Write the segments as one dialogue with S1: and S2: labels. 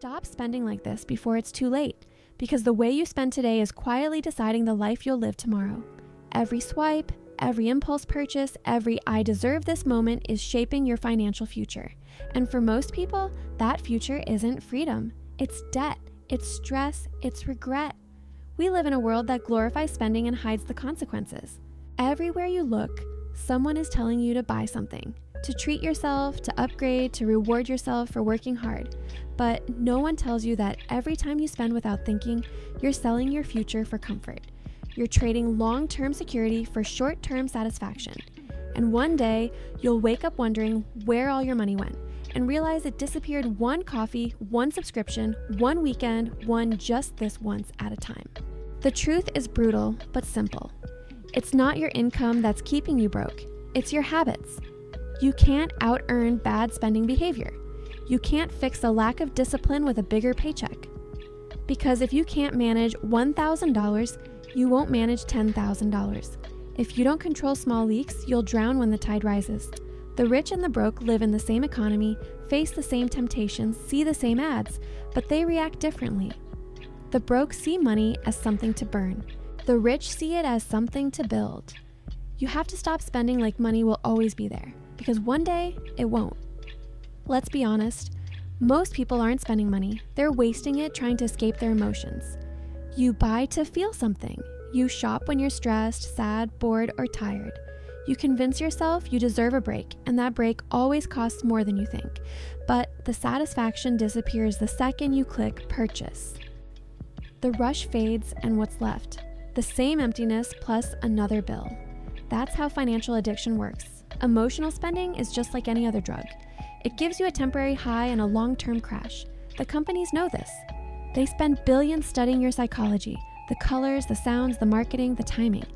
S1: Stop spending like this before it's too late, because the way you spend today is quietly deciding the life you'll live tomorrow. Every swipe, every impulse purchase, every "I deserve this" moment is shaping your financial future. And for most people, that future isn't freedom. It's debt, it's stress, it's regret. We live in a world that glorifies spending and hides the consequences. Everywhere you look, someone is telling you to buy something, to treat yourself, to upgrade, to reward yourself for working hard. But no one tells you that every time you spend without thinking, you're selling your future for comfort. You're trading long-term security for short-term satisfaction. And one day, you'll wake up wondering where all your money went and realize it disappeared one coffee, one subscription, one weekend, one just this once at a time. The truth is brutal, but simple. It's not your income that's keeping you broke. It's your habits. You can't out-earn bad spending behavior. You can't fix a lack of discipline with a bigger paycheck. Because if you can't manage $1,000, you won't manage $10,000. If you don't control small leaks, you'll drown when the tide rises. The rich and the broke live in the same economy, face the same temptations, see the same ads, but they react differently. The broke see money as something to burn. The rich see it as something to build. You have to stop spending like money will always be there, because one day it won't. Let's be honest, most people aren't spending money. They're wasting it trying to escape their emotions. You buy to feel something. You shop when you're stressed, sad, bored, or tired. You convince yourself you deserve a break, and that break always costs more than you think. But the satisfaction disappears the second you click purchase. The rush fades, and what's left? The same emptiness plus another bill. That's how financial addiction works. Emotional spending is just like any other drug. It gives you a temporary high and a long-term crash. The companies know this. They spend billions studying your psychology, the colors, the sounds, the marketing, the timing.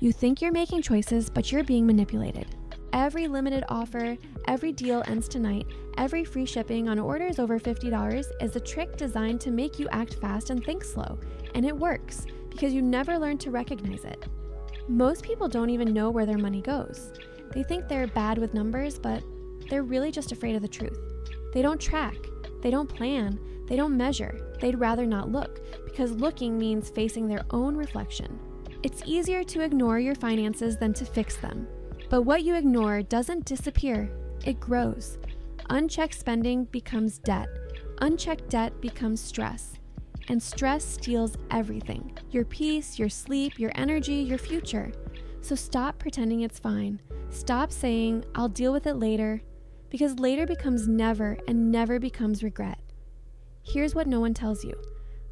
S1: You think you're making choices, but you're being manipulated. Every limited offer, every deal ends tonight, every free shipping on orders over $50 is a trick designed to make you act fast and think slow. And it works, because you never learn to recognize it. Most people don't even know where their money goes. They think they're bad with numbers, but they're really just afraid of the truth. They don't track, they don't plan, they don't measure. They'd rather not look, because looking means facing their own reflection. It's easier to ignore your finances than to fix them. But what you ignore doesn't disappear, it grows. Unchecked spending becomes debt. Unchecked debt becomes stress. And stress steals everything: your peace, your sleep, your energy, your future. So stop pretending it's fine. Stop saying, "I'll deal with it later," because later becomes never, and never becomes regret. Here's what no one tells you.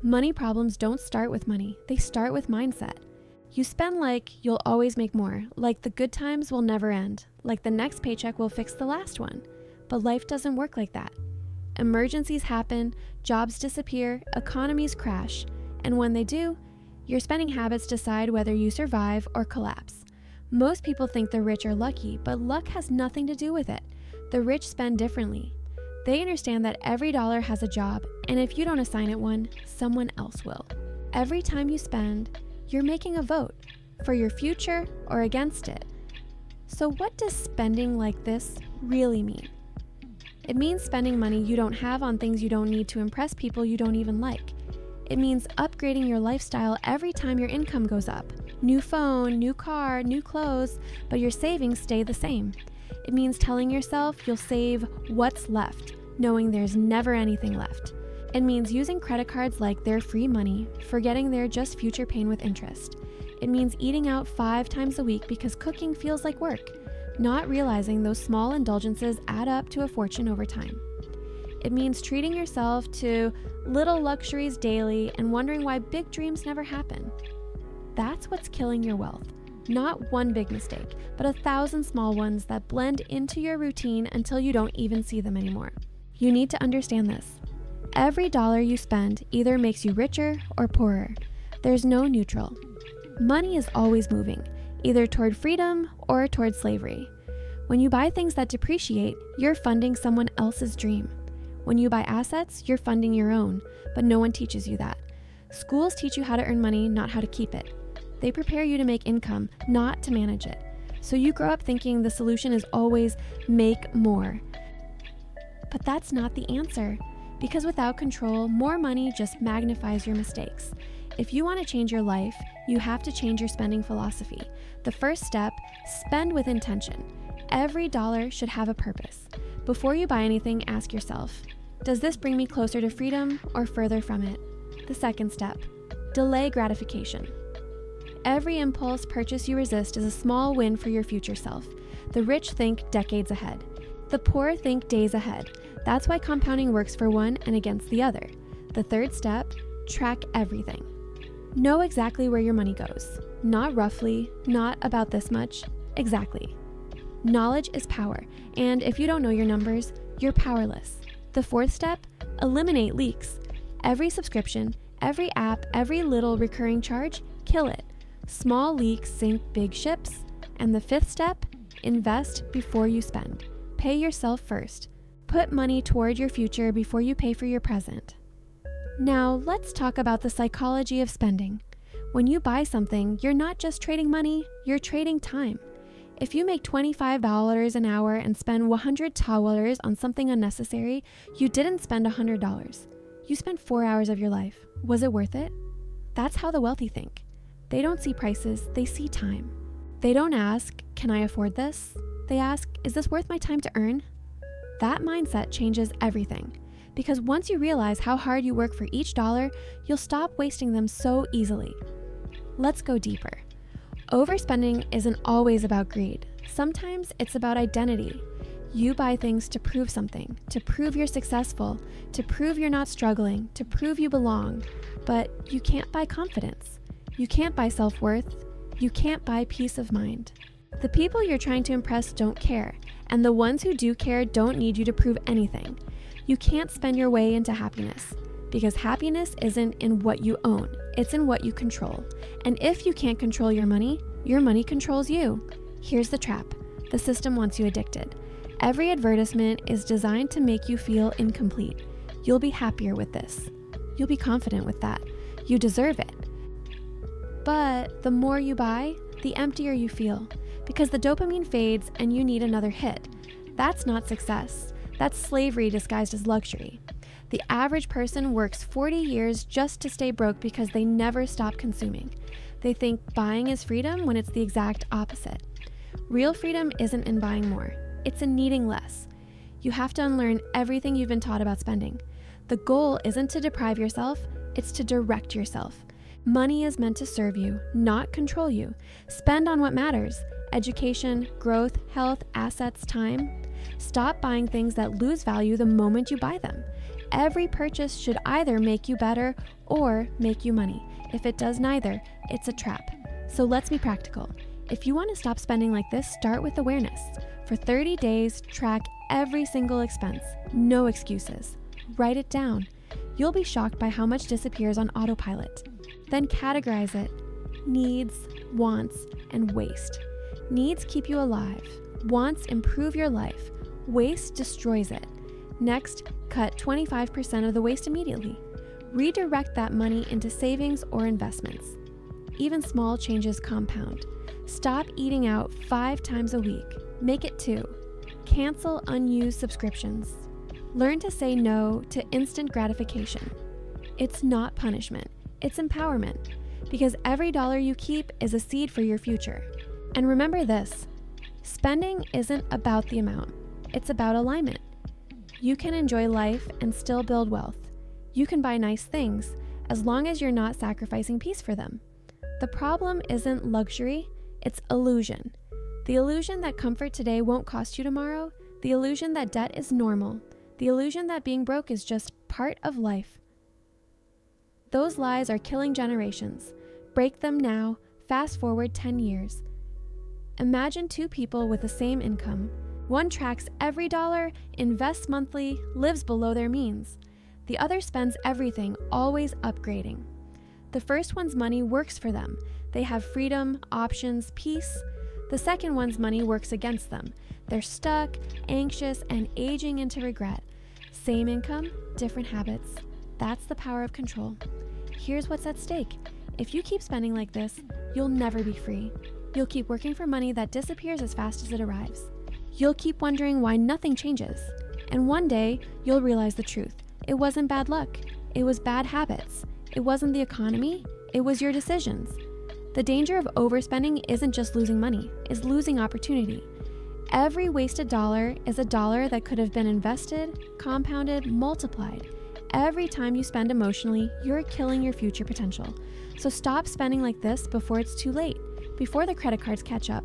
S1: Money problems don't start with money. They start with mindset. You spend like you'll always make more, like the good times will never end, like the next paycheck will fix the last one. But life doesn't work like that. Emergencies happen, jobs disappear, economies crash, and when they do, your spending habits decide whether you survive or collapse. Most people think the rich are lucky, but luck has nothing to do with it. The rich spend differently. They understand that every dollar has a job, and if you don't assign it one, someone else will. Every time you spend, you're making a vote for your future or against it. So what does spending like this really mean? It means spending money you don't have on things you don't need to impress people you don't even like. It means upgrading your lifestyle every time your income goes up. New phone, new car, new clothes, but your savings stay the same. It means telling yourself you'll save what's left, knowing there's never anything left. It means using credit cards like they're free money, forgetting they're just future pain with interest. It means eating out 5 times a week because cooking feels like work, not realizing those small indulgences add up to a fortune over time. It means treating yourself to little luxuries daily and wondering why big dreams never happen. That's what's killing your wealth. Not one big mistake, but 1,000 small ones that blend into your routine until you don't even see them anymore. You need to understand this. Every dollar you spend either makes you richer or poorer. There's no neutral. Money is always moving, either toward freedom or toward slavery. When you buy things that depreciate, you're funding someone else's dream. When you buy assets, you're funding your own, but no one teaches you that. Schools teach you how to earn money, not how to keep it. They prepare you to make income, not to manage it. So you grow up thinking the solution is always make more. But that's not the answer, Because without control, more money just magnifies your mistakes. If you want to change your life, you have to change your spending philosophy. The first step, spend with intention. Every dollar should have a purpose. Before you buy anything, ask yourself, does this bring me closer to freedom or further from it? The second step, delay gratification. Every impulse purchase you resist is a small win for your future self. The rich think decades ahead. The poor think days ahead. That's why compounding works for one and against the other. The third step, track everything. Know exactly where your money goes. Not roughly, not about this much, exactly. Knowledge is power, and if you don't know your numbers, you're powerless. The fourth step, eliminate leaks. Every subscription, every app, every little recurring charge, kill it. Small leaks sink big ships. And the fifth step, invest before you spend. Pay yourself first. Put money toward your future before you pay for your present. Now, let's talk about the psychology of spending. When you buy something, you're not just trading money, you're trading time. If you make $25 an hour and spend $100 on something unnecessary, you didn't spend $100. You spent 4 hours of your life. Was it worth it? That's how the wealthy think. They don't see prices, they see time. They don't ask, can I afford this? They ask, is this worth my time to earn? That mindset changes everything. Because once you realize how hard you work for each dollar, you'll stop wasting them so easily. Let's go deeper. Overspending isn't always about greed. Sometimes it's about identity. You buy things to prove something, to prove you're successful, to prove you're not struggling, to prove you belong. But you can't buy confidence. You can't buy self-worth. You can't buy peace of mind. The people you're trying to impress don't care, and the ones who do care don't need you to prove anything. You can't spend your way into happiness, because happiness isn't in what you own, it's in what you control. And if you can't control your money controls you. Here's the trap. The system wants you addicted. Every advertisement is designed to make you feel incomplete. You'll be happier with this. You'll be confident with that. You deserve it. But the more you buy, the emptier you feel, because the dopamine fades and you need another hit. That's not success. That's slavery disguised as luxury. The average person works 40 years just to stay broke because they never stop consuming. They think buying is freedom when it's the exact opposite. Real freedom isn't in buying more. It's in needing less. You have to unlearn everything you've been taught about spending. The goal isn't to deprive yourself, it's to direct yourself. Money is meant to serve you, not control you. Spend on what matters: education, growth, health, assets, time. Stop buying things that lose value the moment you buy them. Every purchase should either make you better or make you money. If it does neither, it's a trap. So let's be practical. If you want to stop spending like this, start with awareness. For 30 days, track every single expense. No excuses. Write it down. You'll be shocked by how much disappears on autopilot. Then categorize it: needs, wants, and waste. Needs keep you alive. Wants improve your life. Waste destroys it. Next, cut 25% of the waste immediately. Redirect that money into savings or investments. Even small changes compound. Stop eating out 5 times a week. Make it 2. Cancel unused subscriptions. Learn to say no to instant gratification. It's not punishment, it's empowerment. Because every dollar you keep is a seed for your future. And remember this: spending isn't about the amount, it's about alignment. You can enjoy life and still build wealth. You can buy nice things as long as you're not sacrificing peace for them. The problem isn't luxury, it's illusion. The illusion that comfort today won't cost you tomorrow, the illusion that debt is normal, the illusion that being broke is just part of life. Those lies are killing generations. Break them now, fast forward 10 years. Imagine 2 people with the same income. One tracks every dollar, invests monthly, lives below their means. The other spends everything, always upgrading. The first one's money works for them. They have freedom, options, peace. The second one's money works against them. They're stuck, anxious, and aging into regret. Same income, different habits. That's the power of control. Here's what's at stake. If you keep spending like this, you'll never be free. You'll keep working for money that disappears as fast as it arrives. You'll keep wondering why nothing changes. And one day, you'll realize the truth. It wasn't bad luck. It was bad habits. It wasn't the economy. It was your decisions. The danger of overspending isn't just losing money, it's losing opportunity. Every wasted dollar is a dollar that could have been invested, compounded, multiplied. Every time you spend emotionally, you're killing your future potential. So stop spending like this before it's too late, before the credit cards catch up,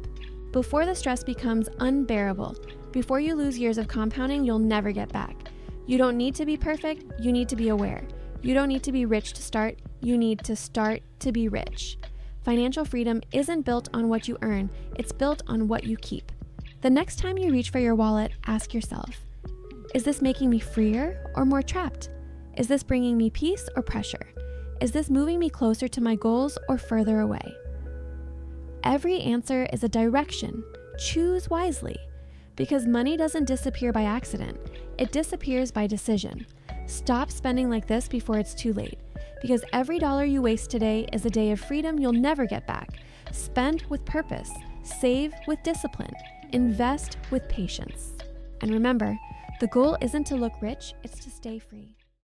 S1: before the stress becomes unbearable, before you lose years of compounding you'll never get back. You don't need to be perfect, you need to be aware. You don't need to be rich to start, you need to start to be rich. Financial freedom isn't built on what you earn, it's built on what you keep. The next time you reach for your wallet, ask yourself, is this making me freer or more trapped? Is this bringing me peace or pressure? Is this moving me closer to my goals or further away? Every answer is a direction. Choose wisely. Because money doesn't disappear by accident, it disappears by decision. Stop spending like this before it's too late. Because every dollar you waste today is a day of freedom you'll never get back. Spend with purpose. Save with discipline. Invest with patience. And remember, the goal isn't to look rich, it's to stay free.